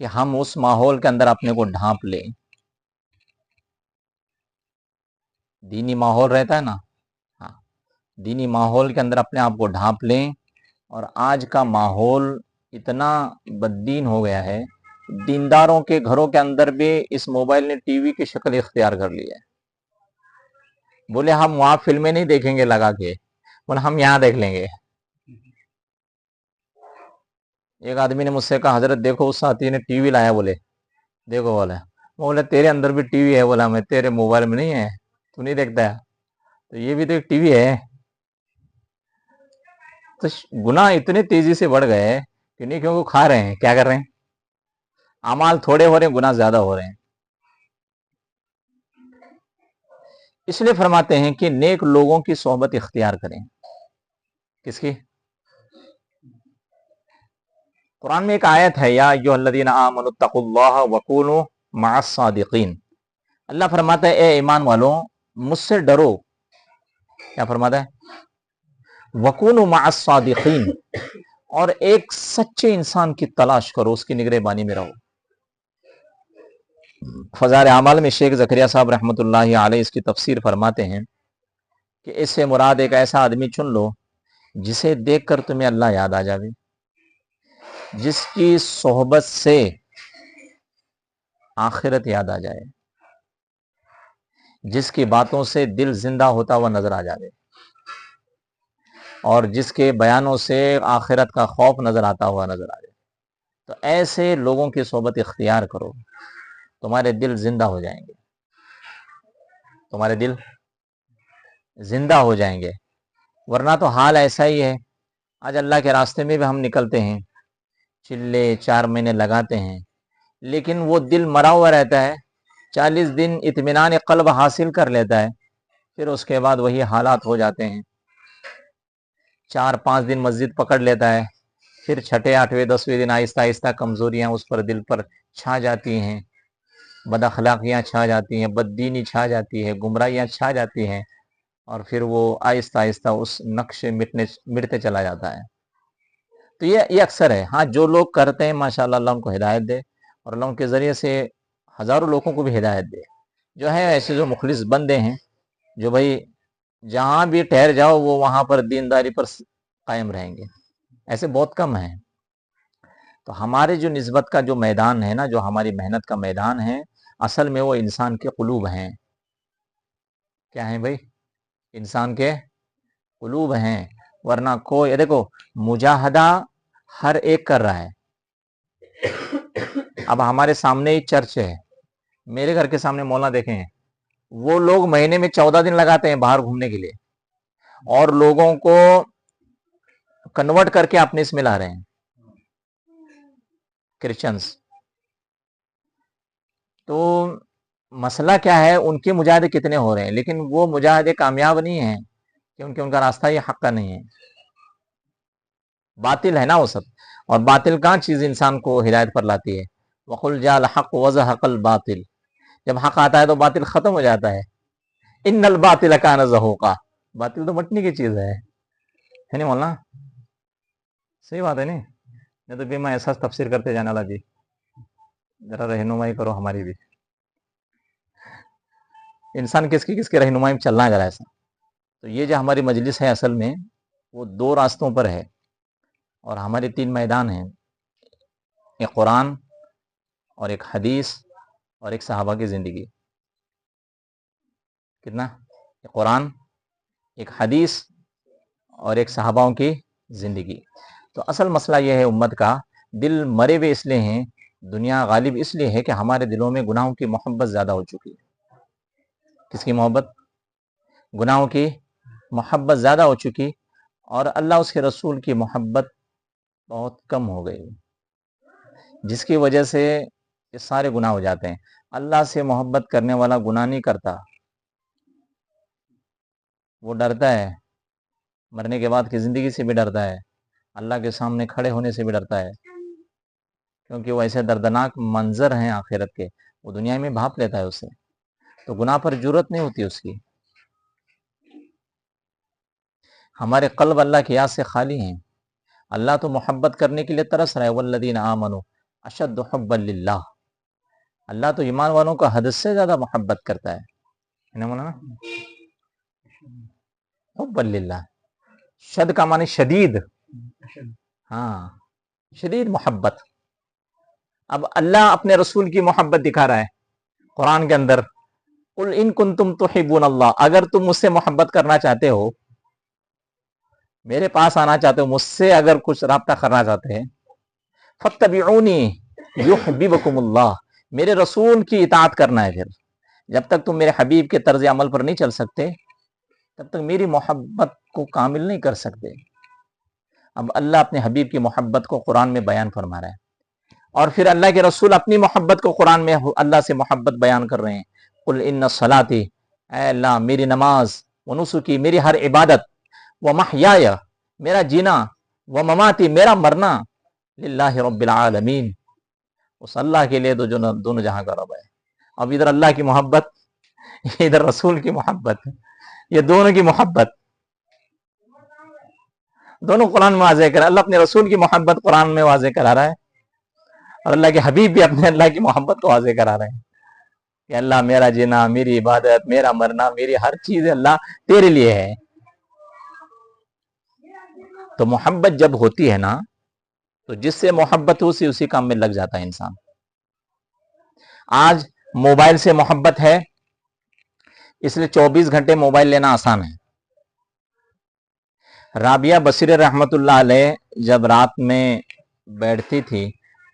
کہ ہم اس ماحول کے اندر اپنے کو ڈھانپ لیں. دینی ماحول رہتا ہے نا، ہاں، دینی ماحول کے اندر اپنے آپ کو ڈھانپ لیں. اور آج کا ماحول اتنا بددین ہو گیا ہے، دینداروں کے گھروں کے اندر بھی اس موبائل نے ٹی وی کی شکل اختیار کر لی ہے. بولے ہم وہاں فلمیں نہیں دیکھیں گے لگا کے، بولے ہم یہاں دیکھ لیں گے. ایک آدمی نے مجھ سے کہا حضرت دیکھو اس ساتھی نے ٹی وی لایا، بولے دیکھو بولے تیرے اندر بھی ٹی وی ہے. بولا میں تیرے موبائل میں نہیں ہے، تو نہیں دیکھتا ہے، تو یہ بھی تو ایک ٹی وی ہے. تو گناہ اتنے تیزی سے بڑھ گئے کہ نہیں، کیونکہ کھا رہے ہیں، کیا کر رہے ہیں، اعمال تھوڑے ہو رہے ہیں، گناہ زیادہ ہو رہے ہیں. اس لیے فرماتے ہیں کہ نیک لوگوں کی صحبت اختیار کریں. کس کی؟ قرآن میں ایک آیت ہے، یا ایھا الذین آمنوا اتقوا اللہ وکونوا مع الصادقین. اللہ فرماتا ہے اے ایمان والوں مجھ سے ڈرو. کیا فرماتا ہے؟ وکونوا مع الصادقین، اور ایک سچے انسان کی تلاش کرو، اس کی نگربانی میں رہو. فضائل اعمال میں شیخ زکریا صاحب رحمۃ اللہ علیہ اس کی تفسیر فرماتے ہیں کہ اس سے مراد ایک ایسا آدمی چن لو جسے دیکھ کر تمہیں اللہ یاد آ جاوے، جس کی صحبت سے آخرت یاد آ جائے، جس کی باتوں سے دل زندہ ہوتا ہوا نظر آ جائے، اور جس کے بیانوں سے آخرت کا خوف نظر آتا ہوا نظر آ جائے. تو ایسے لوگوں کی صحبت اختیار کرو، تمہارے دل زندہ ہو جائیں گے، تمہارے دل زندہ ہو جائیں گے. ورنہ تو حال ایسا ہی ہے، آج اللہ کے راستے میں بھی ہم نکلتے ہیں، چلے 4 مہینے لگاتے ہیں، لیکن وہ دل مرا ہوا رہتا ہے. 40 دن اطمینان قلب حاصل کر لیتا ہے، پھر اس کے بعد وہی حالات ہو جاتے ہیں. 4-5 دن مسجد پکڑ لیتا ہے، پھر 6، 8، 10ویں دن آہستہ آہستہ کمزوریاں اس پر دل پر چھا جاتی ہیں، بد اخلاقیاں چھا جاتی ہیں، بددینی چھا جاتی ہے، گمراہیاں چھا جاتی ہیں، اور پھر وہ آہستہ آہستہ اس نقش مٹتے چلا جاتا ہے. تو یہ اکثر ہے. ہاں جو لوگ کرتے ہیں ماشاءاللہ اللہ ان کو ہدایت دے، اور اللہ ان کے ذریعے سے ہزاروں لوگوں کو بھی ہدایت دے. جو ہے ایسے جو مخلص بندے ہیں، جو بھائی جہاں بھی ٹھہر جاؤ وہ وہاں پر دینداری پر قائم رہیں گے، ایسے بہت کم ہیں. تو ہمارے جو نسبت کا جو میدان ہے نا، جو ہماری محنت کا میدان ہے، اصل میں وہ انسان کے قلوب ہیں. کیا ہیں بھائی؟ انسان کے قلوب ہیں. ورنہ کوئی دیکھو مجاہدہ ہر ایک کر رہا ہے. اب ہمارے سامنے ہی چرچ ہے، میرے گھر کے سامنے مولانا دیکھیں ہیں، وہ لوگ مہینے میں 14 دن لگاتے ہیں باہر گھومنے کے لیے، اور لوگوں کو کنورٹ کر کے اپنے اس میں لا رہے ہیں، کرسچنز. تو مسئلہ کیا ہے، ان کے مجاہدے کتنے ہو رہے ہیں، لیکن وہ مجاہدے کامیاب نہیں ہیں کیونکہ ان کا راستہ یہ حق کا نہیں ہے، باطل ہے نا وہ سب. اور باطل کہاں چیز انسان کو ہدایت پر لاتی ہے؟ وَقُلْ جَاءَ الْحَقُّ وَزَهَقَ الْبَاطِلُ. جب حق آتا ہے تو باطل ختم ہو جاتا ہے. ان الباطل کان زہوقا. باطل تو مٹنے کی چیز ہے نہیں مولانا؟ صحیح بات ہے نہیں تو بھی میں ایسا تفسیر کرتے جانے والا. جی ذرا رہنمائی کرو ہماری بھی. انسان کس کی رہنمائی میں چلنا ہے ذرا ایسا. تو یہ جو ہماری مجلس ہے اصل میں وہ 2 راستوں پر ہے، اور ہمارے 3 میدان ہیں، ایک قرآن اور ایک حدیث اور ایک صحابہ کی زندگی. کتنا؟ ایک قرآن، ایک حدیث اور ایک صحاباؤں کی زندگی. تو اصل مسئلہ یہ ہے امت کا، دل مرے ہوئے اس لیے ہیں، دنیا غالب اس لیے ہے کہ ہمارے دلوں میں گناہوں کی محبت زیادہ ہو چکی ہے. کس کی محبت؟ گناہوں کی محبت زیادہ ہو چکی، اور اللہ اس کے رسول کی محبت بہت کم ہو گئی، جس کی وجہ سے یہ سارے گناہ ہو جاتے ہیں. اللہ سے محبت کرنے والا گناہ نہیں کرتا، وہ ڈرتا ہے، مرنے کے بعد کی زندگی سے بھی ڈرتا ہے، اللہ کے سامنے کھڑے ہونے سے بھی ڈرتا ہے، کیونکہ وہ ایسے دردناک منظر ہیں آخرت کے، وہ دنیا میں بھانپ لیتا ہے اسے، تو گناہ پر جرأت نہیں ہوتی اس کی. ہمارے قلب اللہ کی یاد سے خالی ہیں. اللہ تو محبت کرنے کے لیے ترس رہا ہے، والذین آمنوا اشد حبا للہ، اللہ تو ایمان والوں کا حد سے زیادہ محبت کرتا ہے نا مولانا؟ حبا للہ، شد کا معنی شدید، ہاں شدید محبت۔ اب اللہ اپنے رسول کی محبت دکھا رہا ہے قرآن کے اندر، قل ان کنتم تحبون اللہ، اگر تم مجھ سے محبت کرنا چاہتے ہو، میرے پاس آنا چاہتے ہو، مجھ سے اگر کچھ رابطہ کرنا چاہتے ہیں، فاتبعونی یحببکم اللہ، میرے رسول کی اطاعت کرنا ہے۔ پھر جب تک تم میرے حبیب کے طرز عمل پر نہیں چل سکتے تب تک میری محبت کو کامل نہیں کر سکتے۔ اب اللہ اپنے حبیب کی محبت کو قرآن میں بیان فرما رہا ہے، اور پھر اللہ کے رسول اپنی محبت کو قرآن میں اللہ سے محبت بیان کر رہے ہیں۔ قل ان صلاتی، اے اللہ میری نماز، ونسکی میری ہر عبادت، ومحیایا میرا جینا، ومماتی میرا مرنا، للہ رب العالمین، اس اللہ کے لیے جو دونوں جہاں کا رب ہے۔ اب ادھر اللہ کی محبت، ادھر رسول کی محبت، یہ دونوں کی محبت دونوں قرآن میں واضح کرا، اللہ اپنے رسول کی محبت قرآن میں واضح کرا رہا ہے، اور اللہ کے حبیب بھی اپنے اللہ کی محبت کو واضح کرا رہے ہیں کہ اللہ میرا جینا، میری عبادت، میرا مرنا، میری ہر چیز اللہ تیرے لیے ہے۔ تو محبت جب ہوتی ہے نا، تو جس سے محبت ہو اسی کام میں لگ جاتا ہے انسان۔ آج موبائل سے محبت ہے، اس لیے 24 گھنٹے موبائل لینا آسان ہے۔ رابعہ بصری رحمت اللہ علیہ جب رات میں بیٹھتی تھی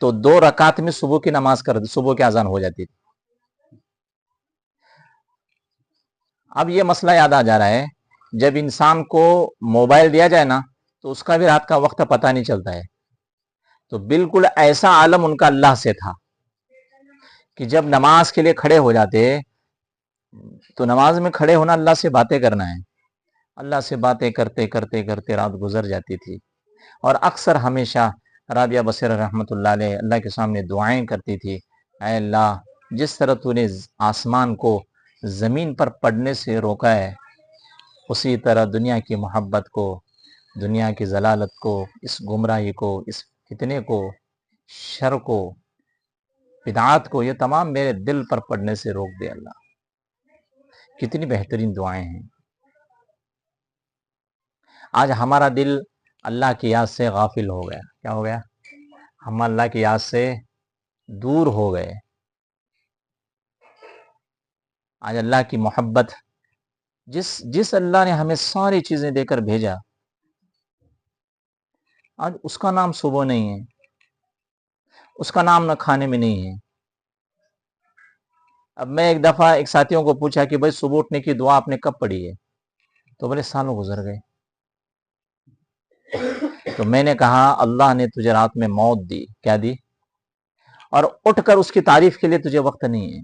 تو 2 رکعت میں صبح کی نماز صبح کی اذان ہو جاتی تھی۔ اب یہ مسئلہ یاد آ جا رہا ہے، جب انسان کو موبائل دیا جائے نا تو اس کا بھی رات کا وقت پتہ نہیں چلتا ہے۔ تو بالکل ایسا عالم ان کا اللہ سے تھا کہ جب نماز کے لیے کھڑے ہو جاتے تو نماز میں کھڑے ہونا اللہ سے باتیں کرنا ہے، اللہ سے باتیں کرتے کرتے کرتے رات گزر جاتی تھی۔ اور اکثر ہمیشہ رابعہ بصری رحمت اللہ علیہ اللہ کے سامنے دعائیں کرتی تھی، اے اللہ جس طرح تو نے آسمان کو زمین پر پڑنے سے روکا ہے، اسی طرح دنیا کی محبت کو، دنیا کی ضلالت کو، اس گمراہی کو، اس فتنے کو، شر کو، بدعات کو، یہ تمام میرے دل پر پڑنے سے روک دے اللہ۔ کتنی بہترین دعائیں ہیں۔ آج ہمارا دل اللہ کی یاد سے غافل ہو گیا۔ کیا ہو گیا؟ ہم اللہ کی یاد سے دور ہو گئے۔ آج اللہ کی محبت، جس اللہ نے ہمیں ساری چیزیں دے کر بھیجا، آج اس کا نام صبح نہیں ہے، اس کا نام نہ کھانے میں نہیں ہے۔ اب میں ایک دفعہ ایک ساتھیوں کو پوچھا کہ بھائی صبح اٹھنے کی دعا آپ نے کب پڑھی ہے؟ تو بولے سالوں گزر گئے۔ تو میں نے کہا اللہ نے تجھے رات میں موت دی، کیا دی؟ اور اٹھ کر اس کی تعریف کے لیے تجھے وقت نہیں ہے،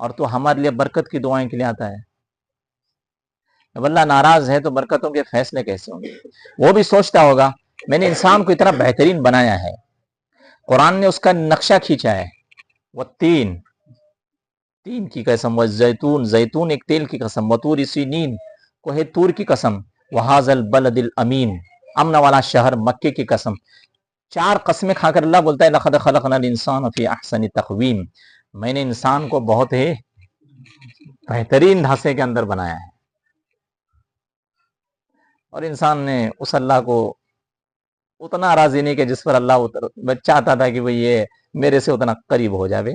اور تو ہمارے لیے برکت کی دعائیں کے لیے آتا ہے۔ اب اللہ ناراض ہے تو برکتوں کے فیصلے کیسے ہوں گے؟ وہ بھی سوچتا ہوگا میں نے انسان کو اتنا بہترین بنایا ہے، قرآن نے اس کا نقشہ کھینچا ہے، وہ تین کی قسم، وہ زیتون ایک تیل کی قسم، وطور سینین کوہ طور کی قسم، وہذا البلد الامین امن والا شہر مکے کی قسم۔ 4 قسمیں کھا کر اللہ بولتا ہے لقد خلقنا الانسان فی احسن تقویم، میں نے انسان کو بہت ہی بہترین ڈھانچے کے اندر بنایا ہے۔ اور انسان نے اس اللہ کو اتنا راضی نہیں کہ جس پر اللہ چاہتا تھا کہ وہ یہ میرے سے اتنا قریب ہو جاوے۔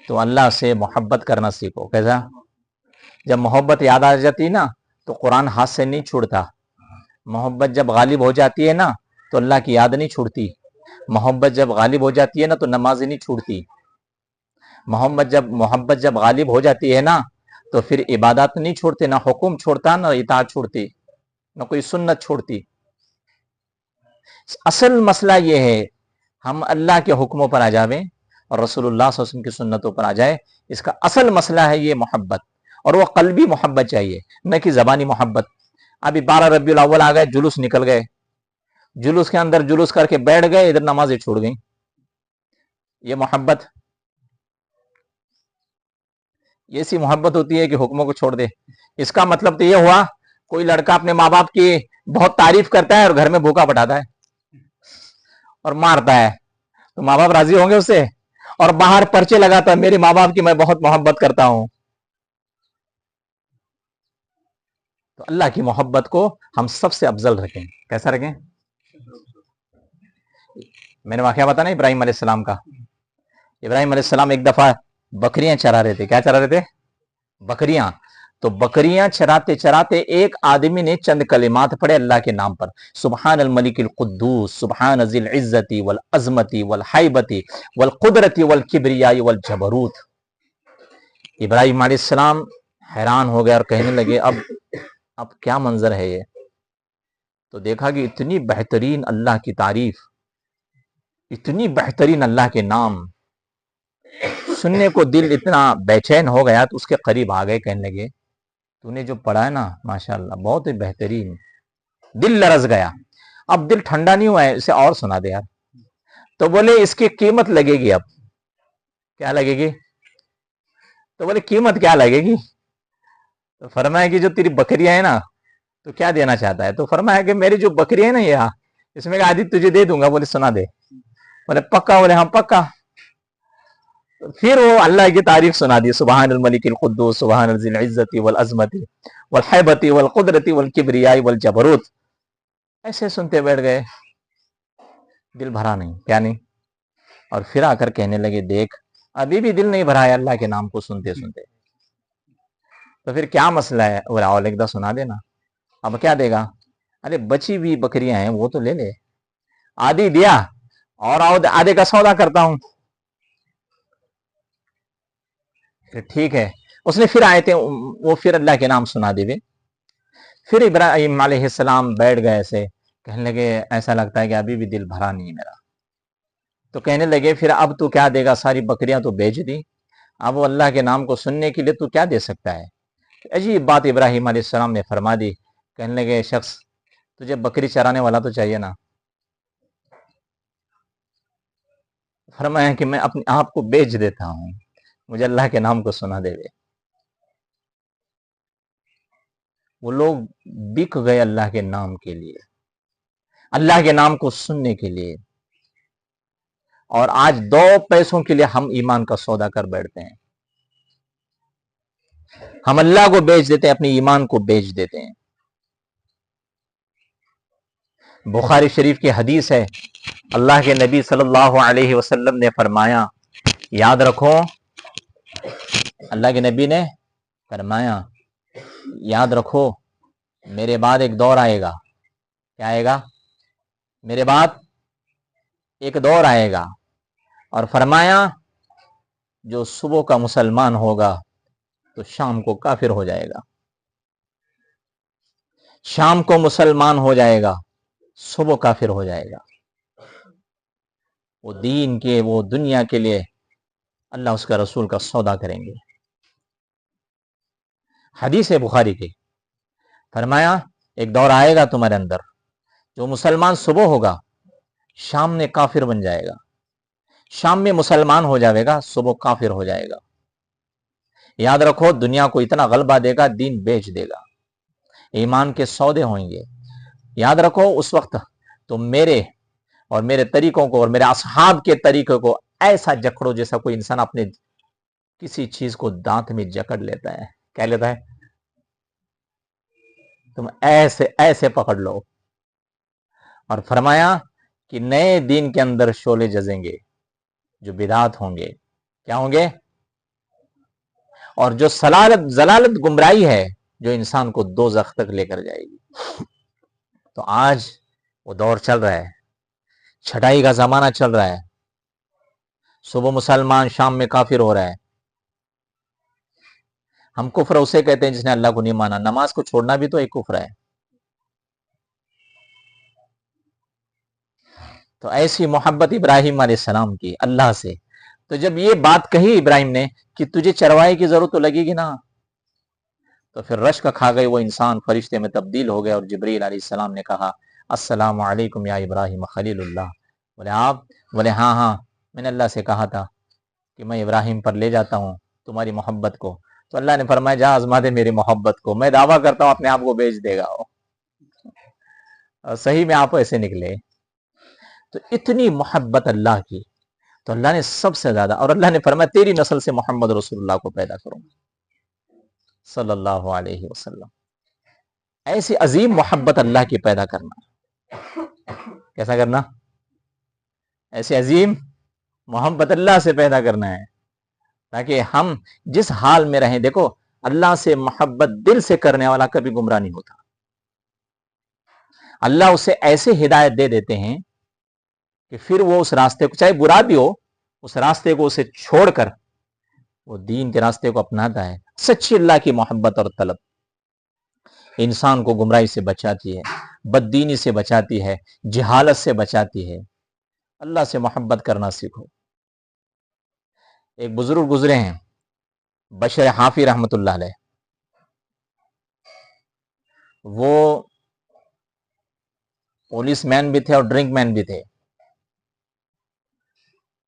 تو اللہ سے محبت کرنا سیکھو۔ کیسا؟ جب محبت یاد آ جاتی نا تو قرآن ہاتھ سے نہیں چھوڑتا۔ محبت جب غالب ہو جاتی ہے نا تو اللہ کی یاد نہیں چھوڑتی۔ محبت جب غالب ہو جاتی ہے نا تو نماز نہیں چھوڑتی۔ محبت جب غالب ہو جاتی ہے نا تو پھر عبادات نہیں چھوڑتے، نہ حکم چھوڑتا، نہ اطاعت چھوڑتی، نہ کوئی سنت چھوڑتی۔ اصل مسئلہ یہ ہے ہم اللہ کے حکموں پر آ جاویں اور رسول اللہ صلی اللہ علیہ وسلم کی سنتوں پر آ جائے، اس کا اصل مسئلہ ہے یہ محبت، اور وہ قلبی محبت چاہیے، نہ کہ زبانی محبت۔ ابھی 12 ربیع الاول آ گئے، جلوس نکل گئے، جلوس کے اندر جلوس کر کے بیٹھ گئے، ادھر نمازیں چھوڑ گئیں، یہ محبت؟ یہ سی محبت ہوتی ہے کہ حکموں کو چھوڑ دے؟ اس کا مطلب تو یہ ہوا کوئی لڑکا اپنے ماں باپ کی بہت تعریف کرتا ہے اور گھر میں بھوکا بٹھاتا ہے اور مارتا ہے، تو ماں باپ راضی ہوں گے اس سے؟ اور باہر پرچے لگاتا میرے ماں باپ کی میں بہت محبت کرتا ہوں. تو اللہ کی محبت کو ہم سب سے افضل رکھیں. کیسا رکھیں؟ میں نے واقعہ بتانا ابراہیم علیہ السلام کا. ابراہیم علیہ السلام ایک دفعہ بکریاں چرا رہے تھے. کیا چرا رہے تھے؟ بکریاں. تو بکریاں چراتے چراتے ایک آدمی نے چند کلمات پڑھے اللہ کے نام پر. سبحان الملک القدوس سبحان ذی العزت والعظمت والحیبت والقدرت والکبریاء والجبروت. ابراہیم علیہ السلام حیران ہو گئے اور کہنے لگے اب کیا منظر ہے یہ؟ تو دیکھا کہ اتنی بہترین اللہ کی تعریف، اتنی بہترین اللہ کے نام سننے کو دل اتنا بے چین ہو گیا. تو اس کے قریب آ گئے، کہنے لگے تو نے جو پڑھا ہے نا ماشاءاللہ بہت ہی بہترین. دل لرز گیا. اب دل ٹھنڈا نہیں ہوا ہے، اسے اور سنا دے یار. تو بولے اس کی قیمت لگے گی. اب کیا لگے گی؟ تو بولے قیمت کیا لگے گی؟ تو فرمایا کہ جو تیری بکریاں ہیں نا، تو کیا دینا چاہتا ہے؟ تو فرمایا کہ میری جو بکری ہے نا یہ اس میں آدھی تجھے دے دوں گا. بولے سنا دے. بولے پکا؟ بولے ہاں پکا. پھر وہ اللہ کی تعریف سنا دی. سبحان الملک القدوس سبحان ذی العزت والعظمت والحیبت والقدرت والکبریاء والجبروت. ایسے سنتے بیٹھ گئے، دل بھرا نہیں. کیا نہیں؟ اور پھر آ کر کہنے لگے دیکھ ابھی بھی دل نہیں بھرا ہے اللہ کے نام کو سنتے سنتے. تو پھر کیا مسئلہ ہے؟ وہ راول ایک دا سنا دینا. اب کیا دے گا؟ ارے بچی ہوئی بکریاں ہیں وہ تو لے لے. آدھی دیا اور آدھے کا سودا کرتا ہوں. ٹھیک ہے. اس نے پھر آئے تھے وہ پھر اللہ کے نام سنا دیوے. پھر ابراہیم علیہ السلام بیٹھ گئے ایسے، کہنے لگے ایسا لگتا ہے کہ ابھی بھی دل بھرا نہیں میرا. تو کہنے لگے پھر اب تو کیا دے گا؟ ساری بکریاں تو بیچ دی، اب وہ اللہ کے نام کو سننے کے لیے تو کیا دے سکتا ہے؟ عجیب بات ابراہیم علیہ السلام نے فرما دی. کہنے لگے شخص تجھے بکری چرانے والا تو چاہیے نا. فرمایا کہ میں اپنے آپ کو بیچ دیتا ہوں، مجھے اللہ کے نام کو سنا دے. وہ لوگ بک گئے اللہ کے نام کے لیے، اللہ کے نام کو سننے کے لیے. اور آج 2 پیسوں کے لیے ہم ایمان کا سودا کر بیٹھتے ہیں. ہم اللہ کو بیچ دیتے ہیں، اپنے ایمان کو بیچ دیتے ہیں. بخاری شریف کی حدیث ہے، اللہ کے نبی صلی اللہ علیہ وسلم نے فرمایا، یاد رکھو، اللہ کے نبی نے فرمایا یاد رکھو میرے بعد ایک دور آئے گا. کیا آئے گا؟ میرے بعد ایک دور آئے گا. اور فرمایا جو صبح کا مسلمان ہوگا تو شام کو کافر ہو جائے گا. شام کو مسلمان ہو جائے گا، صبح کافر ہو جائے گا. وہ دین کے، وہ دنیا کے لیے اللہ اس کا رسول کا سودا کریں گے. حدیث ہے بخاری کی. فرمایا ایک دور آئے گا تمہارے اندر، جو مسلمان صبح ہوگا شام میں کافر بن جائے گا، شام میں مسلمان ہو جائے گا، صبح کافر ہو جائے گا. یاد رکھو دنیا کو اتنا غلبہ دے گا، دین بیچ دے گا، ایمان کے سودے ہوئیں گے. یاد رکھو اس وقت تو میرے اور میرے طریقوں کو اور میرے اصحاب کے طریقے کو ایسا جکڑو جیسا کوئی انسان اپنے کسی چیز کو دانت میں جکڑ لیتا ہے. کیا لیتا ہے؟ تم ایسے ایسے پکڑ لو. اور فرمایا کہ نئے دین کے اندر شعلے جزیں گے، جو بدعات ہوں گے. کیا ہوں گے؟ اور جو ضلالت گمراہی ہے جو انسان کو دوزخ تک لے کر جائے گی. تو آج وہ دور چل رہا ہے، چھٹائی کا زمانہ چل رہا ہے. صبح مسلمان شام میں کافر ہو رہا ہے. ہم کفر اسے کہتے ہیں جس نے اللہ کو نہیں مانا. نماز کو چھوڑنا بھی تو ایک کفر ہے. تو ایسی محبت ابراہیم علیہ السلام کی اللہ سے. تو جب یہ بات کہی ابراہیم نے کہ تجھے چروائی کی ضرورت تو لگے گی نا، تو پھر رشک کھا گئے وہ انسان، فرشتے میں تبدیل ہو گئے. اور جبریل علیہ السلام نے کہا السلام علیکم یا ابراہیم خلیل اللہ. بولے آپ؟ بولے ہاں میں نے اللہ سے کہا تھا کہ میں ابراہیم پر لے جاتا ہوں تمہاری محبت کو. تو اللہ نے فرمایا جا آزما دے میری محبت کو. میں دعویٰ کرتا ہوں اپنے آپ کو بیچ دے گا. اور صحیح میں آپ ایسے نکلے. تو اتنی محبت اللہ کی تو اللہ نے سب سے زیادہ، اور اللہ نے فرمایا تیری نسل سے محمد رسول اللہ کو پیدا کروں گا صلی اللہ علیہ وسلم. ایسی عظیم محبت اللہ کی پیدا کرنا. کیسا کرنا؟ ایسی عظیم محبت اللہ سے پیدا کرنا ہے تاکہ ہم جس حال میں رہیں. دیکھو اللہ سے محبت دل سے کرنے والا کبھی گمراہ نہیں ہوتا. اللہ اسے ایسے ہدایت دے دیتے ہیں کہ پھر وہ اس راستے کو، چاہے برا بھی ہو، اس راستے کو اسے چھوڑ کر وہ دین کے راستے کو اپناتا ہے. سچی اللہ کی محبت اور طلب انسان کو گمراہی سے بچاتی ہے، بددینی سے بچاتی ہے، جہالت سے بچاتی ہے. اللہ سے محبت کرنا سیکھو. ایک بزرگ گزرے ہیں بشر حافی رحمت اللہ علیہ. وہ پولیس مین بھی تھے اور ڈرنک مین بھی تھے.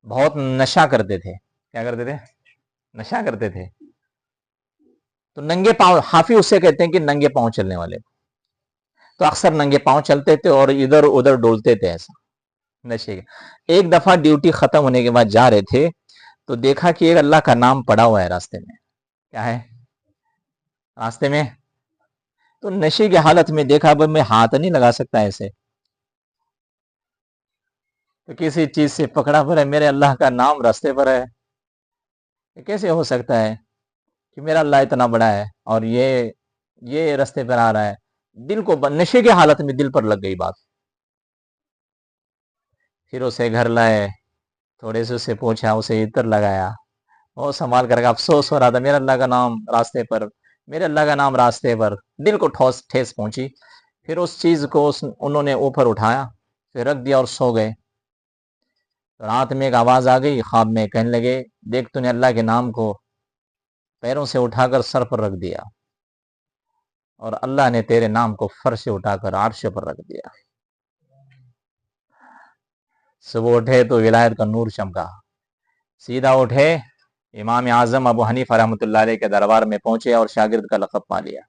بہت نشہ کرتے تھے. کیا کرتے تھے؟ نشہ کرتے تھے. تو ننگے پاؤں، حافی اسے کہتے ہیں کہ ننگے پاؤں چلنے والے. تو اکثر ننگے پاؤں چلتے تھے اور ادھر ادھر ڈولتے تھے ایسا نشے کے. ایک دفعہ ڈیوٹی ختم ہونے کے بعد جا رہے تھے تو دیکھا کہ ایک اللہ کا نام پڑا ہوا ہے راستے میں. کیا ہے راستے میں؟ تو نشے کی حالت میں دیکھا اب میں ہاتھ نہیں لگا سکتا ایسے، تو کسی چیز سے پکڑا پر ہے، میرے اللہ کا نام راستے پر ہے. کیسے ہو سکتا ہے کہ میرا اللہ اتنا بڑا ہے اور یہ راستے پر آ رہا ہے؟ دل کو نشے کی حالت میں دل پر لگ گئی بات. پھر اسے گھر لائے، تھوڑے سے اسے پوچھا، اسے عطر لگایا، وہ سنبھال کر افسوس ہو رہا تھا میرا اللہ کا نام راستے پر، میرے اللہ کا نام راستے پر. دل کو ٹھیس پہنچی. پھر اس چیز کو انہوں نے اوپر اٹھایا، پھر رکھ دیا اور سو گئے. رات میں ایک آواز آ گئی خواب میں، کہنے لگے دیکھ تو نے اللہ کے نام کو پیروں سے اٹھا کر سر پر رکھ دیا اور اللہ نے تیرے نام کو فرش سے اٹھا کر عرش پر رکھ دیا. صبح اٹھے تو ولایت کا نور چمکا. سیدھا اٹھے، امام اعظم ابو حنیفہ رحمۃ اللہ علیہ کے دربار میں پہنچے اور شاگرد کا لقب پا لیا.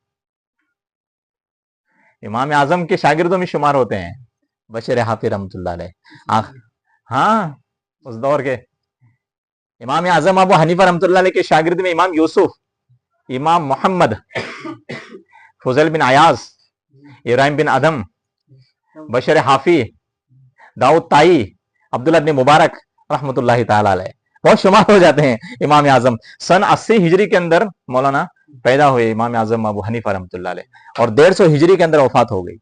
امام اعظم کے شاگردوں میں شمار ہوتے ہیں بشر حافی رحمۃ اللہ علیہ. ہاں اس دور کے امام اعظم ابو حنیفہ رحمۃ اللہ علیہ کے شاگرد میں امام یوسف، امام محمد، فضل بن عیاض، ابراہیم بن ادم، بشر حافی، داؤد تائی، عبداللہ بن مبارک رحمۃ اللہ تعالی علیہ بہت شمار ہو جاتے ہیں. امام اعظم سن 80 ہجری کے اندر مولانا پیدا ہوئے امام اعظم ابو حنیفہ رحمۃ اللہ علیہ، اور 150 ہجری کے اندر وفات ہو گئی.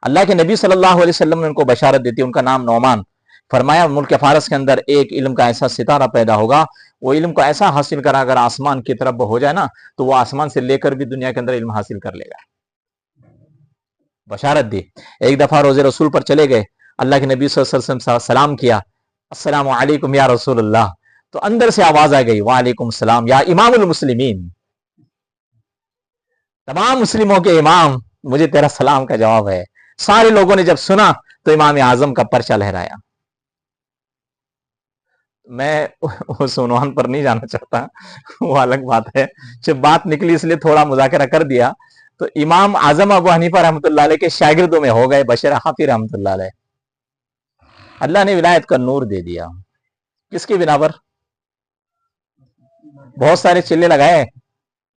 اللہ کے نبی صلی اللہ علیہ وسلم نے ان کو بشارت دیتی، ان کا نام نعمان. فرمایا ملک فارس کے اندر ایک علم کا ایسا ستارہ پیدا ہوگا، وہ علم کو ایسا حاصل کرا اگر آسمان کی طرف ہو جائے نا تو وہ آسمان سے لے کر بھی دنیا کے اندر علم حاصل کر لے گا. بشارت دی. ایک دفعہ روزے رسول پر چلے گئے، اللہ کے نبی صلی اللہ علیہ وسلم سلام کیا، السلام علیکم یا رسول اللہ. تو اندر سے آواز آ گئی وعلیکم السلام یا امام المسلمین، تمام مسلموں کے امام، مجھے تیرا سلام کا جواب ہے. سارے لوگوں نے جب سنا تو امام اعظم کا پرچہ لہرایا. میں اس عنوان پر نہیں جانا چاہتا، وہ الگ بات ہے. جب بات نکلی اس لیے تھوڑا مذاکرہ کر دیا. تو امام اعظم ابو حنیفہ رحمۃ اللہ علیہ کے شاگردوں میں ہو گئے بشر حافی رحمۃ اللہ علیہ. اللہ نے ولایت کا نور دے دیا. کس کی بنا پر؟ بہت سارے چلے لگائے،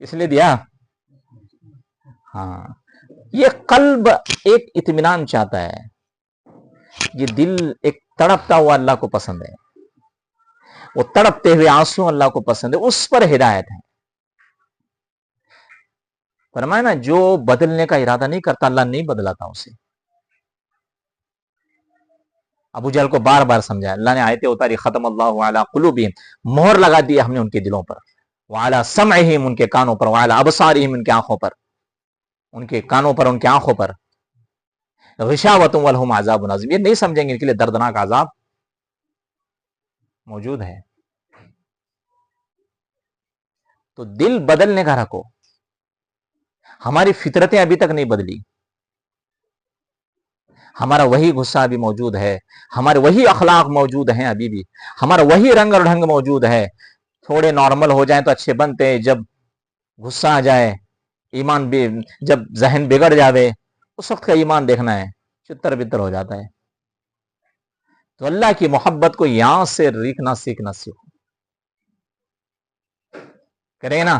اس لیے دیا. ہاں یہ قلب ایک اطمینان چاہتا ہے، یہ دل ایک تڑپتا ہوا اللہ کو پسند ہے، وہ تڑپتے ہوئے آنسو اللہ کو پسند ہے، اس پر ہدایت ہے. فرمایا نا جو بدلنے کا ارادہ نہیں کرتا اللہ نہیں بدلاتا اسے. ابو جہل کو بار بار سمجھایا، اللہ نے آیتیں اتاری ختم اللہ علی قلوبہم، مہر لگا دی ہم نے ان کے دلوں پر، وعلی سمعہم ان کے کانوں پر، وعلی ابصارہم ان کے آنکھوں پر، ان کے کانوں پر ان کے آنکھوں پر، غشاوۃ ولہم عذاب عظیم، یہ نہیں سمجھیں گے ان کے لیے دردناک عذاب موجود ہے. تو دل بدلنے کا رکھو. ہماری فطرتیں ابھی تک نہیں بدلی، ہمارا وہی غصہ ابھی موجود ہے، ہمارے وہی اخلاق موجود ہیں ابھی بھی، ہمارا وہی رنگ اور ڈھنگ موجود ہے. تھوڑے نارمل ہو جائیں تو اچھے بنتے ہیں، جب غصہ آ جائے، ایمان بھی جب ذہن بگڑ جاوے اس وقت کا ایمان دیکھنا ہے، چتر بتر ہو جاتا ہے. تو اللہ کی محبت کو یہاں سے ریکھنا سیکھنا سیکھو، کریں نا۔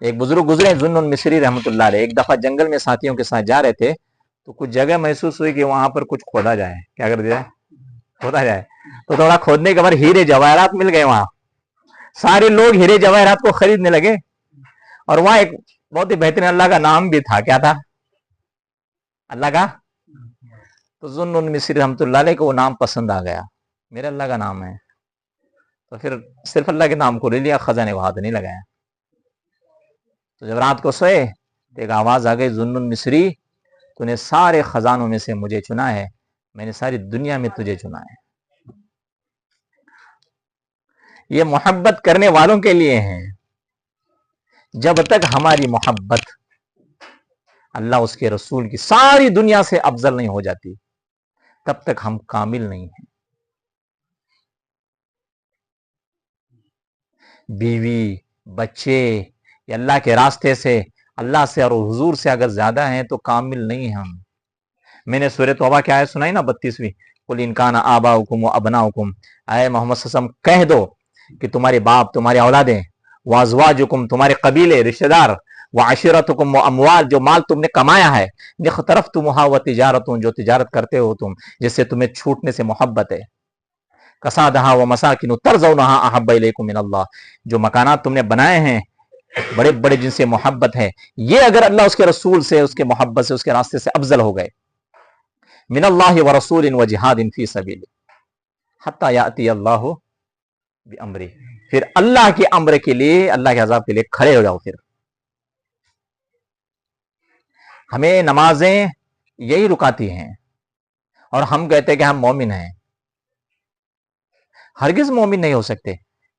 ایک بزرگ گزرے ذوالنون مصری رحمۃ اللہ علیہ، ایک دفعہ جنگل میں ساتھیوں کے ساتھ جا رہے تھے تو کچھ جگہ محسوس ہوئی کہ وہاں پر کچھ کھودا جائے، کیا کر دیا کھودا جائے، تو تھوڑا کھودنے کے بعد ہیرے جواہرات مل گئے وہاں، سارے لوگ ہیرے جواہرات کو خریدنے لگے، اور وہاں ایک بہت ہی بہترین اللہ کا نام بھی تھا، کیا تھا اللہ کا؟ تو ذوالنون مصری رحمۃ اللہ علیہ کو وہ نام پسند آ گیا، میرا اللہ کا نام ہے، تو پھر صرف اللہ کے نام کو لے لیا، خزانے کو ہاتھ نہیں لگایا۔ تو جب رات کو سوئے تو ایک آواز آ گئی، ذوالنون مصری تو نے سارے خزانوں میں سے مجھے چنا ہے، میں نے ساری دنیا میں تجھے چنا ہے۔ یہ محبت کرنے والوں کے لیے ہیں، جب تک ہماری محبت اللہ اس کے رسول کی ساری دنیا سے افضل نہیں ہو جاتی تب تک ہم کامل نہیں ہیں۔ بیوی بچے یہ اللہ کے راستے سے، اللہ سے اور حضور سے اگر زیادہ ہیں تو کامل نہیں ہیں ہم۔ میں نے سورۃ توبہ کی آیت سنائی نا 32ویں، قل ان کان آباؤکم وابناؤکم، اے محمد صلی اللہ علیہ وسلم کہہ دو کہ تمہارے باپ تمہاری اولادیں، وازواجکم تمہارے قبیلے رشتہ دار، وعشیرتکم واموال جو مال تم نے کمایا ہے، اقترفتموہا وتجارتون جو تجارت کرتے ہو تم جس سے تمہیں چھوٹنے سے محبت ہے، کسادہا ومساکن ترضونہا احب الیکم من اللہ جو مکانات تم نے بنائے ہیں بڑے بڑے جن سے محبت ہے، یہ اگر اللہ اس کے رسول سے اس کے محبت سے اس کے راستے سے افضل ہو گئے، من اللہ ورسول وجہاد فی سبیل حتی یاتی اللہ بامرہ، پھر اللہ کے امر کے لیے اللہ کے عذاب کے لیے کھڑے ہو جاؤ۔ پھر ہمیں نمازیں یہی رکاتی ہیں اور ہم کہتے ہیں کہ ہم مومن ہیں، ہرگز مومن نہیں ہو سکتے۔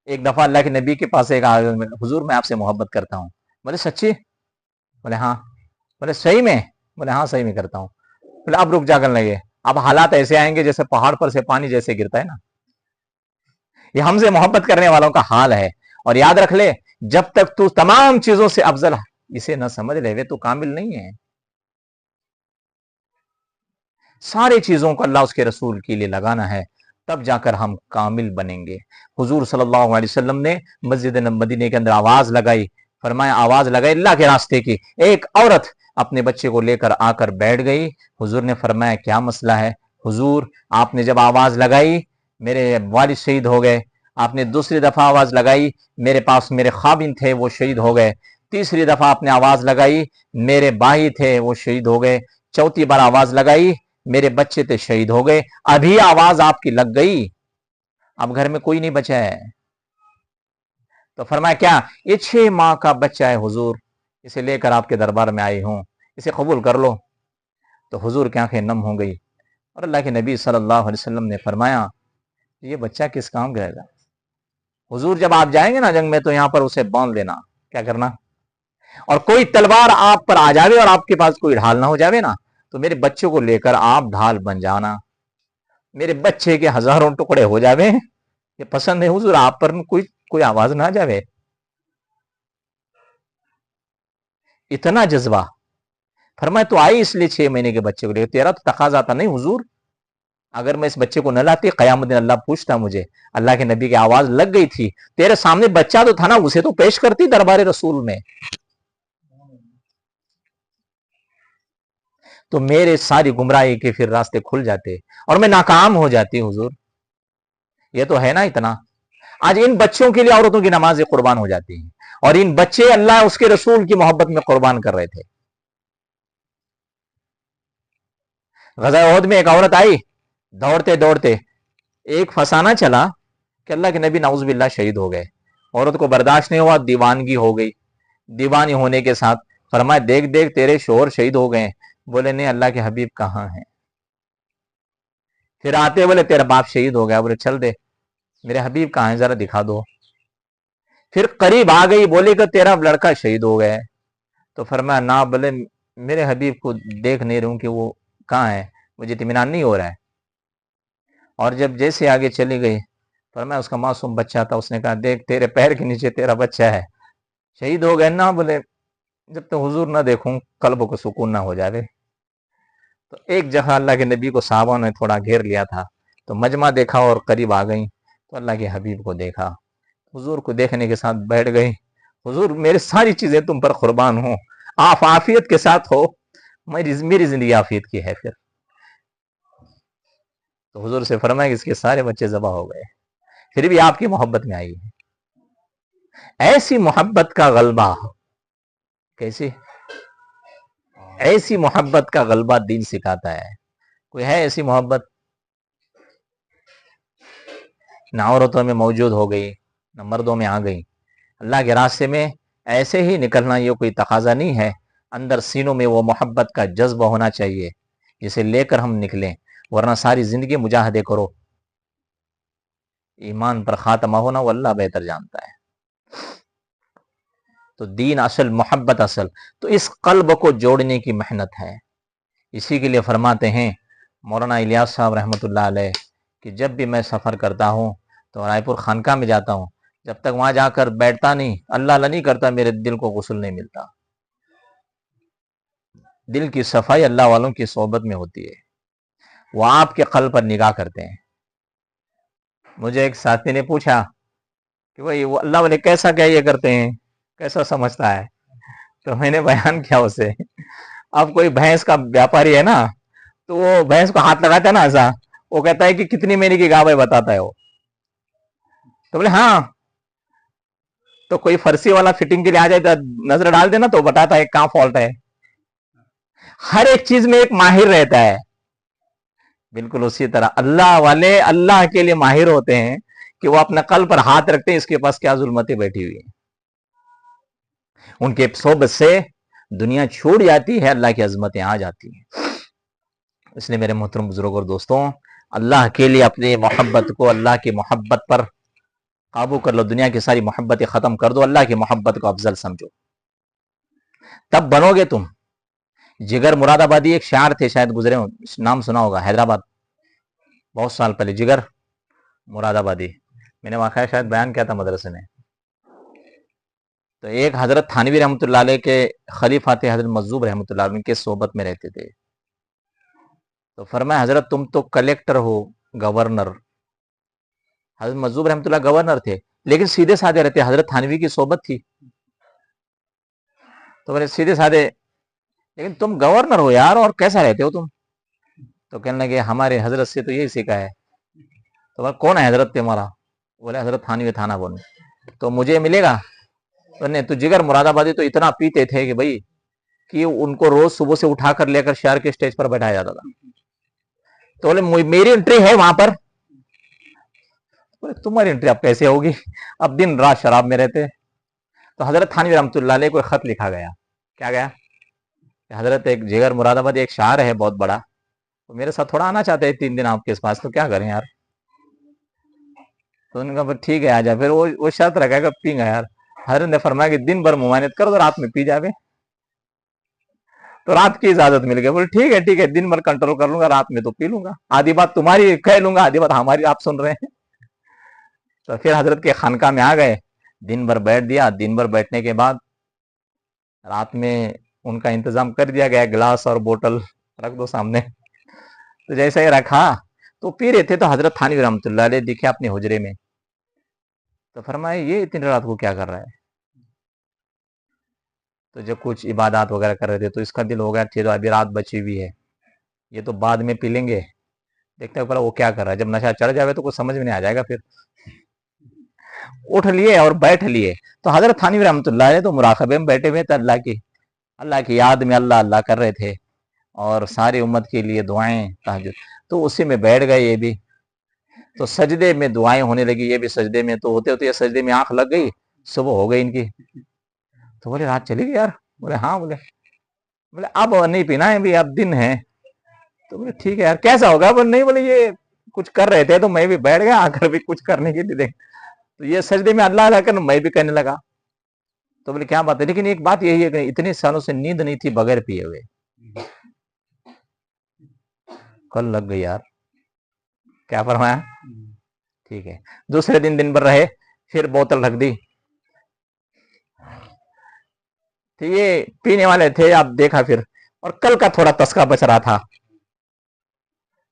ایک دفعہ اللہ کے نبی کے پاس ایک حضور میں آپ سے محبت کرتا ہوں، بولے سچی؟ بولے ہاں، بولے صحیح میں؟ بولے ہاں صحیح میں کرتا ہوں۔ بولے اب رک جا کر لگے، اب حالات ایسے آئیں گے جیسے پہاڑ پر سے پانی جیسے گرتا ہے نا، یہ ہم سے محبت کرنے والوں کا حال ہے۔ اور یاد رکھ لے جب تک تو تمام چیزوں سے افضل اسے نہ سمجھ لے وہ تو کامل نہیں ہے۔ سارے چیزوں کو اللہ اس کے رسول کے لیے لگانا ہے، تب جا کر ہم کامل بنیں گے۔ حضور صلی اللہ علیہ وسلم نے مسجد مدینہ کے اندر آواز لگائی، فرمایا آواز لگائی اللہ کے راستے کی، ایک عورت اپنے بچے کو لے کر آ کر بیٹھ گئی، حضور نے فرمایا کیا مسئلہ ہے؟ حضور آپ نے جب آواز لگائی میرے والد شہید ہو گئے، آپ نے دوسری دفعہ آواز لگائی میرے پاس میرے خاوند تھے وہ شہید ہو گئے، تیسری دفعہ آپ نے آواز لگائی میرے بھائی تھے وہ شہید ہو گئے، چوتھی بار آواز لگائی میرے بچے تھے شہید ہو گئے، ابھی آواز آپ کی لگ گئی، اب گھر میں کوئی نہیں بچا ہے۔ تو فرمایا کیا؟ یہ 6 ماہ کا بچہ ہے حضور، اسے لے کر آپ کے دربار میں آئی ہوں، اسے قبول کر لو۔ تو حضور کی آنکھیں نم ہو گئی، اور اللہ کے نبی صلی اللہ علیہ وسلم نے فرمایا یہ بچہ کس کام کا ہے؟ حضور جب آپ جائیں گے نا جنگ میں تو یہاں پر اسے باندھ لینا، کیا کرنا؟ اور کوئی تلوار آپ پر آ جاوے اور آپ کے پاس کوئی ڈھال نہ ہو جاوے نا تو میرے بچوں کو لے کر آپ ڈھال بن جانا، میرے بچے کے ہزاروں ٹکڑے ہو جاوے، یہ پسند ہے حضور آپ پر کوئی آواز نہ جاوے۔ اتنا جذبہ، فرمایا تو آئی اس لیے 6 مہینے کے بچے کو لے، تیرا تو تقاضا تھا نہیں حضور، اگر میں اس بچے کو نہ لاتی قیامت دن اللہ پوچھتا مجھے، اللہ کے نبی کی آواز لگ گئی تھی، تیرے سامنے بچہ تو تھا نا اسے تو پیش کرتی دربار رسول میں، تو میرے ساری گمراہی کے پھر راستے کھل جاتے اور میں ناکام ہو جاتی حضور۔ یہ تو ہے نا اتنا، آج ان بچوں کے لیے عورتوں کی نمازیں قربان ہو جاتی ہیں، اور ان بچے اللہ اس کے رسول کی محبت میں قربان کر رہے تھے۔ غزوہ احد میں ایک عورت آئی دوڑتے دوڑتے، ایک فسانہ چلا کہ اللہ کے نبی نعوذ باللہ شہید ہو گئے، عورت کو برداشت نہیں ہوا، دیوانگی ہو گئی، دیوانی ہونے کے ساتھ فرمایا دیکھ دیکھ تیرے شوہر شہید ہو گئے، بولے نہیں اللہ کے حبیب کہاں ہیں؟ پھر آتے بولے تیرا باپ شہید ہو گیا، بولے چل دے میرے حبیب کہاں ہیں ذرا دکھا دو۔ پھر قریب آ گئی، بولے کہ تیرا لڑکا شہید ہو گیا، تو فرمایا نہ، بولے میرے حبیب کو دیکھ نہیں رہوں کہ وہ کہاں ہے، مجھے اطمینان نہیں ہو رہا ہے۔ اور جب جیسے آگے چلی گئی فرمایا اس کا معصوم بچہ تھا، اس نے کہا دیکھ تیرے پیر کے نیچے تیرا بچہ ہے، شہید ہو گئے نا، بولے جب تک حضور نہ دیکھوں قلب کو سکون نہ ہو جائے۔ تو ایک جگہ اللہ کے نبی کو صحابہ نے تھوڑا گھیر لیا تھا، تو مجمع دیکھا اور قریب آ گئیں، تو اللہ کے حبیب کو دیکھا، حضور کو دیکھنے کے ساتھ بیٹھ گئی، حضور میری ساری چیزیں تم پر قربان ہوں، آپ عافیت کے ساتھ ہو، میری زندگی عافیت کی ہے۔ پھر تو حضور سے فرمایا کہ اس کے سارے بچے ذبح ہو گئے، پھر بھی آپ کی محبت میں آئی ہے۔ ایسی محبت کا غلبہ، کیسی ایسی محبت کا غلبہ دین سکھاتا ہے۔ کوئی ہے ایسی محبت؟ نہ عورتوں میں موجود ہو گئی، نہ مردوں میں آ گئی۔ اللہ کے راستے میں ایسے ہی نکلنا یہ کوئی تقاضا نہیں ہے، اندر سینوں میں وہ محبت کا جذبہ ہونا چاہیے جسے لے کر ہم نکلیں، ورنہ ساری زندگی مجاہدے کرو، ایمان پر خاتمہ ہونا وہ اللہ بہتر جانتا ہے۔ تو دین اصل، محبت اصل، تو اس قلب کو جوڑنے کی محنت ہے۔ اسی کے لیے فرماتے ہیں مولانا الیاس صاحب رحمۃ اللہ علیہ کہ جب بھی میں سفر کرتا ہوں تو رائے پور خانقاہ میں جاتا ہوں، جب تک وہاں جا کر بیٹھتا نہیں، اللہ نہیں کرتا، میرے دل کو غسل نہیں ملتا۔ دل کی صفائی اللہ والوں کی صحبت میں ہوتی ہے، وہ آپ کے قلب پر نگاہ کرتے ہیں۔ مجھے ایک ساتھی نے پوچھا کہ بھائی وہ اللہ والے کیسا کیا یہ کرتے ہیں، کیسا سمجھتا ہے؟ تو میں نے بیان کیا اسے، اب کوئی بھینس کا ویاپاری ہے نا، تو وہ بھینس کو ہاتھ لگاتا ہے نا ایسا، وہ کہتا ہے کہ کتنی مہینے کی گاہ بتاتا ہے وہ، تو بولے ہاں، تو کوئی فرسی والا فٹنگ کے لیے آ جائے تو نظر ڈال دینا تو بتاتا ہے کہاں فالٹ ہے۔ ہر ایک چیز میں ایک ماہر رہتا ہے۔ بالکل اسی طرح اللہ والے اللہ کے لیے ماہر ہوتے ہیں کہ وہ اپنے قلب پر ہاتھ رکھتے ہیں، اس کے پاس کیا ظلمتیں بیٹھی ہوئی ہیں، ان کے صحبت سے دنیا چھوڑ جاتی ہے، اللہ کی عظمتیں آ جاتی ہیں۔ اس لیے میرے محترم بزرگ اور دوستوں، اللہ کے لیے اپنی محبت کو، اللہ کی محبت پر قابو کر لو، دنیا کی ساری محبتیں ختم کر دو، اللہ کی محبت کو افضل سمجھو، تب بنو گے تم۔ جگر مراد آبادی ایک شاعر تھے، شاید گزرے ہوں، نام سنا ہوگا، حیدرآباد، بہت سال پہلے، جگر مراد آبادی، میں نے واقعہ شاید بیان کیا تھا مدرسے میں۔ تو ایک حضرت تھانوی رحمۃ اللہ علیہ کے خلیفہ تھے، حضرت مجذوب رحمۃ اللہ علیہ کے صحبت میں رہتے تھے۔ تو فرمایا حضرت تم تو کلیکٹر ہو، گورنر، حضرت مجذوب رحمۃ اللہ گورنر تھے لیکن سیدھے سادے رہتے، حضرت تھانوی کی صحبت تھی، تو بولے سیدھے سادے، لیکن تم گورنر ہو یار، اور کیسا رہتے ہو تم؟ تو کہنے لگے ہمارے حضرت سے تو یہی سیکھا ہے۔ تو بولے کون ہے حضرت تمہارا؟ بولے حضرت تھانوی تھانہ بولے، تو مجھے ملے گا؟ تو جگر مراد آبادی تو اتنا پیتے تھے کہ بھائی کہ ان کو روز صبح سے اٹھا کر لے کر شہر کے اسٹیج پر بیٹھایا جاتا تھا۔ تو بولے میری انٹری ہے وہاں پر؟ بولے تمہاری انٹری اب کیسے ہوگی، اب دن رات شراب میں رہتے۔ تو حضرت تھانوی رحمۃ اللہ علیہ کو خط لکھا گیا، کیا گیا کہ حضرت ایک جگر مراد آبادی ایک شاعر ہے بہت بڑا، تو میرے ساتھ تھوڑا آنا چاہتے ہیں 3 دن آپ کے پاس، تو کیا کریں یار؟ تو انہوں نے کہا ٹھیک ہے آ جا، پھر وہ شرط رکھا کہ پینگا یار۔ حضرت نے فرمایا کہ دن بھر ممانعت کرو تو رات میں پی جاوے، تو رات کی اجازت مل گئی، بولے ٹھیک ہے دن بھر کنٹرول کر لوں گا، رات میں تو پی لوں گا، آدھی بات تمہاری کہہ لوں گا، آدھی بات ہماری آپ سن رہے ہیں۔ تو پھر حضرت کے خانقاہ میں آ گئے، دن بھر بیٹھ دیا، دن بھر بیٹھنے کے بعد رات میں ان کا انتظام کر دیا گیا، گلاس اور بوتل رکھ دو سامنے، تو جیسے ہی رکھا تو پی رہے تھے، تو حضرت تھانوی رحمۃ اللہ علیہ دکھے اپنے حجرے میں، تو فرمایا یہ اتنی رات کو کیا کر رہا ہے؟ تو جب کچھ عبادات وغیرہ کر رہے تھے تو اس کا دل ہو گیا ٹھیک، ابھی رات بچی ہوئی ہے، یہ تو بعد میں پی لیں گے، دیکھتے ہیں وہ کیا کر رہا ہے، جب نشہ چڑھ جائے تو کچھ سمجھ میں نہیں آ جائے گا۔ پھر اٹھ لیے اور بیٹھ لیے، تو حضرت تھانوی رحمۃ اللہ علیہ تو مراقبے میں بیٹھے ہوئے تھے، اللہ کی یاد میں اللہ کر رہے تھے، اور ساری امت کے لیے دعائیں، تہجد، تو اسی میں بیٹھ گئے یہ بھی، تو سجدے میں دعائیں ہونے لگی، یہ بھی سجدے میں، تو ہوتے ہوتے یہ سجدے میں آنکھ لگ گئی، صبح ہو گئی ان کی۔ تو بولے رات چلی گئی یار؟ بولے ہاں، بولے اب نہیں پینا ہے بھی، اب دن ہے۔ تو بولے ٹھیک ہے یار، کیسا ہوگا؟ بولے نہیں، بولے یہ کچھ کر رہے تھے تو میں بھی بیٹھ گیا، آ کر بھی کچھ کرنے کے لیے دیکھ، تو یہ سجدے میں اللہ کر میں بھی کہنے لگا۔ تو بولے کیا بات ہے؟ لیکن ایک بات یہی ہے کہ اتنے سالوں سے نیند نہیں تھی بغیر پیے ہوئے، کل لگ گئی یار۔ کیا فرمایا؟ ٹھیک ہے۔ دوسرے دن بھر رہے، پھر بوتل رکھ دی، تو یہ پینے والے تھے، اب دیکھا پھر، اور کل کا تھوڑا تسکا بچ رہا تھا،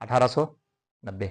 1890,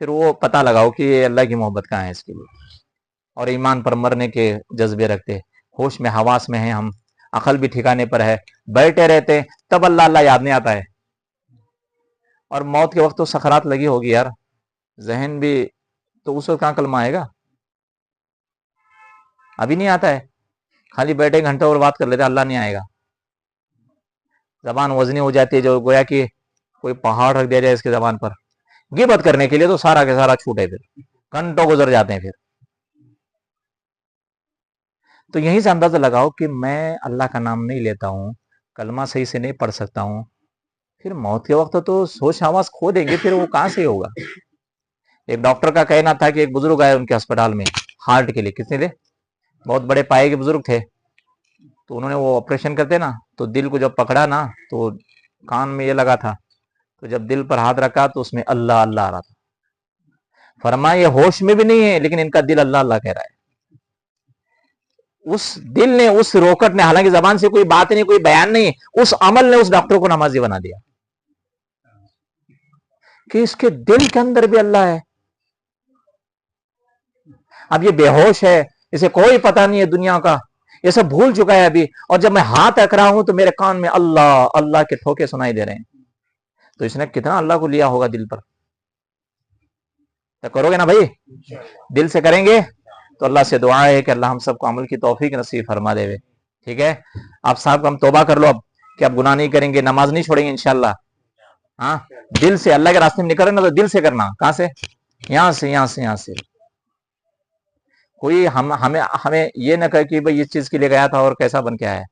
پھر وہ پتہ لگاؤ کہ یہ اللہ کی محبت کہاں ہے اس کے لیے. اور ایمان پر مرنے کے جذبے رکھتے, ہوش میں حواس میں ہیں ہم, عقل بھی ٹھکانے پر ہے, بیٹھے رہتے تب اللہ اللہ یاد نہیں آتا ہے. اور موت کے وقت تو سکرات لگی ہوگی یار, ذہن بھی تو اس وقت کہاں کلمہ آئے گا, ابھی نہیں آتا ہے. خالی بیٹھے گھنٹے اور بات کر لیتے, اللہ نہیں آئے گا. زبان وزنی ہو جاتی ہے, جو گویا کہ کوئی پہاڑ رکھ دیا جائے اس کی زبان پر, غیبت کرنے کے لیے تو سارا کے سارا چھوٹے, پھر گھنٹوں گزر جاتے ہیں. پھر تو یہیں سے اندازہ لگاؤ کہ میں اللہ کا نام نہیں لیتا ہوں, کلمہ صحیح سے نہیں پڑھ سکتا ہوں, پھر موت کے وقت تو سوچ حواس کھو دیں گے, پھر وہ کہاں سے ہوگا. ایک ڈاکٹر کا کہنا تھا کہ ایک بزرگ آئے ان کے ہسپتال میں ہارٹ کے لیے, کتنے تھے, بہت بڑے پائے کے بزرگ تھے. تو انہوں نے وہ آپریشن کرتے نا, تو دل کو جب پکڑا نا تو کان میں یہ لگا تھا, تو جب دل پر ہاتھ رکھا تو اس میں اللہ اللہ آ رہا تھا. فرمایا یہ ہوش میں بھی نہیں ہے, لیکن ان کا دل اللہ اللہ کہہ رہا ہے. اس دل نے, اس روکٹ نے, حالانکہ زبان سے کوئی بات نہیں, کوئی بیان نہیں, اس عمل نے اس ڈاکٹر کو نمازی بنا دیا کہ اس کے دل کے اندر بھی اللہ ہے. اب یہ بے ہوش ہے, اسے کوئی پتہ نہیں ہے دنیا کا, یہ سب بھول چکا ہے ابھی, اور جب میں ہاتھ رکھ رہا ہوں تو میرے کان میں اللہ اللہ کے ٹھوکے سنائی دے رہے ہیں. تو اس نے کتنا اللہ کو لیا ہوگا دل پر. تو کرو گے نا بھائی, دل سے کریں گے تو اللہ سے دعا ہے کہ اللہ ہم سب کو عمل کی توفیق نصیب فرما دے. ٹھیک ہے, آپ صاحب ہم توبہ کر لو اب کہ آپ گناہ نہیں کریں گے, نماز نہیں چھوڑیں گے انشاءاللہ. ہاں, دل سے اللہ کے راستے میں نکل رہے نا, تو دل سے کرنا. کہاں سے, یہاں سے, یہاں سے, یہاں سے. کوئی ہمیں یہ نہ کہے کہ بھئی اس چیز کے لیے گیا تھا اور کیسا بن کے آیا.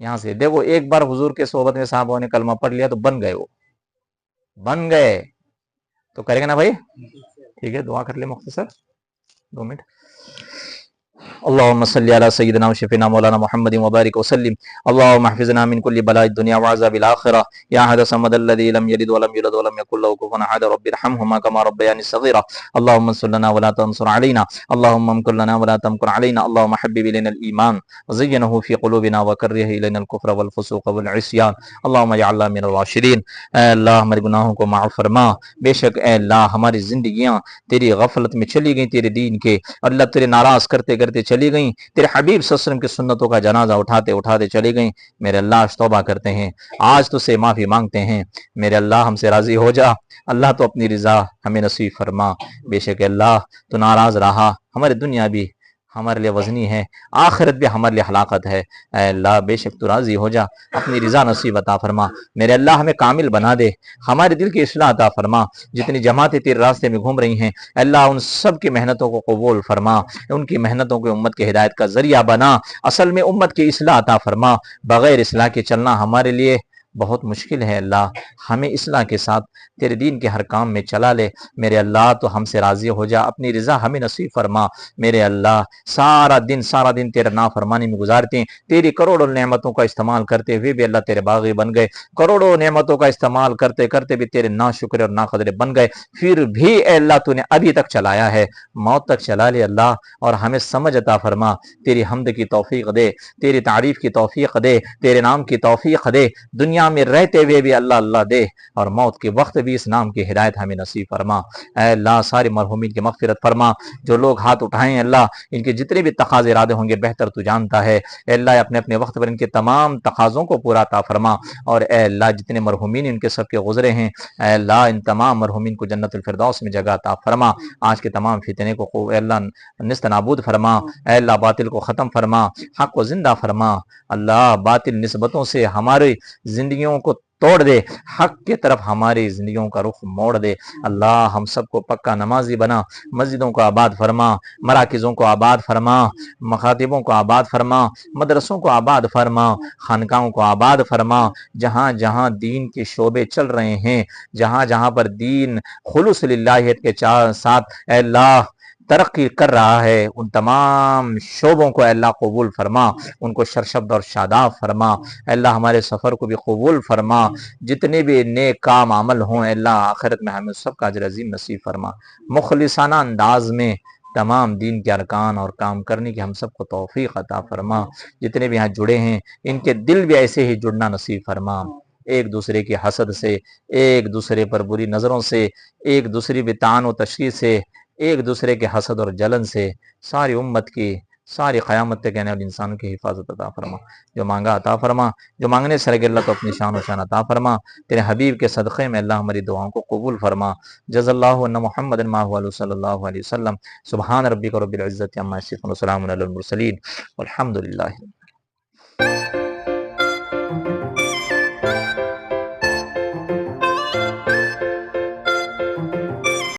یہاں سے دیکھو, ایک بار حضور کے صحبت میں صحابہ نے کلمہ پڑھ لیا تو بن گئے, وہ بن گئے. تو کرے گا نا بھائی. ٹھیک ہے, دعا کر لیں مختصر 2 منٹ. اللهم صل على سيدنا وشفينا مولانا محمد وبارك وسلم. اللهم احفظنا من كل بلاء الدنيا وعذاب الآخرة يا أحد الصمد الذي لم يلد ولم يولد ولم يكن له كفوا أحد. رب ارحمهما كما ربياني صغيرا. اللهم انصر لنا ولا تنصر علينا, اللهم امكر لنا ولا تمكر علينا. اللهم حبب إلينا الإيمان وزينه في قلوبنا وكره إلينا الكفر والفسوق والعصيان. اللهم اجعلنا من الراشدين. اے اللہ ہمارے گناہوں کو معاف فرما. بے شک اے اللہ ہماری زندگیاں تیری غفلت میں چلی گئیں تیرے دین کے, اللہ تیرے ناراض کرتے کرتے چلی گئیں, تیرے حبیب صلی اللہ علیہ وسلم کی سنتوں کا جنازہ اٹھاتے اٹھاتے چلی گئیں. میرے اللہ آج توبہ کرتے ہیں, آج تو سے معافی مانگتے ہیں. میرے اللہ ہم سے راضی ہو جا, اللہ تو اپنی رضا ہمیں نصیب فرما. بے شک اللہ تو ناراض رہا, ہماری دنیا بھی ہمارے لیے وزنی ہے, آخرت بھی ہمارے لیے ہلاکت ہے. اے اللہ بے شک تو راضی ہو جا, اپنی رضا نصیب عطا فرما. میرے اللہ ہمیں کامل بنا دے, ہمارے دل کی اصلاح عطا فرما. جتنی جماعتیں تیرے راستے میں گھوم رہی ہیں اللہ ان سب کی محنتوں کو قبول فرما, ان کی محنتوں کو امت کی ہدایت کا ذریعہ بنا. اصل میں امت کی اصلاح عطا فرما. بغیر اصلاح کے چلنا ہمارے لیے بہت مشکل ہے. اللہ ہمیں اصلاح کے ساتھ تیرے دین کے ہر کام میں چلا لے. میرے اللہ تو ہم سے راضی ہو جا, اپنی رضا ہمیں نصیب فرما. میرے اللہ سارا دن تیرے نافرمانی میں گزارتے ہیں, تیری کروڑوں نعمتوں کا استعمال کرتے ہوئے بھی اللہ تیرے باغی بن گئے, کروڑوں نعمتوں کا استعمال کرتے کرتے بھی تیرے ناشکر اور ناقدر بن گئے. پھر بھی اے اللہ تو نے ابھی تک چلایا ہے, موت تک چلا لے اللہ, اور ہمیں سمجھ عطا فرما. تیری حمد کی توفیق دے, تیری تعریف کی توفیق دے, تیرے نام کی توفیق دے. دنیا میں رہتے ہوئے بھی اللہ اللہ دے, اور موت کے وقت بھی اس نام کی ہدایت ہمیں نصیب فرما. اے اللہ سارے مرحومین کی مغفرت فرما. جو لوگ ہاتھ اٹھائیں اللہ, ان کے جتنے بھی تقاضے ارادے ہوں گے بہتر تو جانتا ہے. اے اللہ اپنے اپنے وقت پر ان کے تمام تقاضوں کو پورا عطا فرما. اور اے اللہ جتنے مرحومین ان کے سب کے گزرے ہیں, اے اللہ ان تمام مرحومین کو جنت الفردوس میں جگہ عطا فرما. آج کے تمام فتنے کو اے اللہ نست نابود فرما. اے اللہ باطل کو ختم فرما, حق کو زندہ فرما. اللہ باطل نسبتوں سے ہماری زندگیوں کو توڑ دے, حق کی طرف ہماری زندگیوں کا رخ موڑ دے. اللہ ہم سب کو پکا نمازی بنا, مسجدوں کو آباد فرما, مراکزوں کو آباد فرما, مخاطبوں کو آباد فرما, مدرسوں کو آباد فرما, خانقاہوں کو آباد فرما. جہاں جہاں دین کے شعبے چل رہے ہیں, جہاں جہاں پر دین خلوص للہیت کے ساتھ اے اللہ ترقی کر رہا ہے, ان تمام شعبوں کو اے اللہ قبول فرما, ان کو سرشبد اور شاداب فرما. اے اللہ ہمارے سفر کو بھی قبول فرما. جتنے بھی نیک کام عمل ہوں اے اللہ آخرت میں ہمیں سب کا اجر عظیم نصیب فرما. مخلصانہ انداز میں تمام دین کے ارکان اور کام کرنے کی ہم سب کو توفیق عطا فرما. جتنے بھی یہاں جڑے ہیں ان کے دل بھی ایسے ہی جڑنا نصیب فرما. ایک دوسرے کی حسد سے، ایک دوسرے پر بری نظروں سے، ایک دوسری بتان و تشریح سے، ایک دوسرے کے حسد اور جلن سے ساری امت کی، ساری قیامت تک کہنے والے انسان کی حفاظت عطا فرما۔ جو مانگا عطا فرما، جو مانگنے سے لگے اللہ تو اپنی شان و شان عطا فرما۔ تیرے حبیب کے صدقے میں اللہ ہماری دعاؤں کو قبول فرما۔ جزا اللہ عنا محمد صلی اللہ علیہ وسلم۔ سبحان ربک رب العزت عما یصفون وسلام علی المرسلین والحمد للہ۔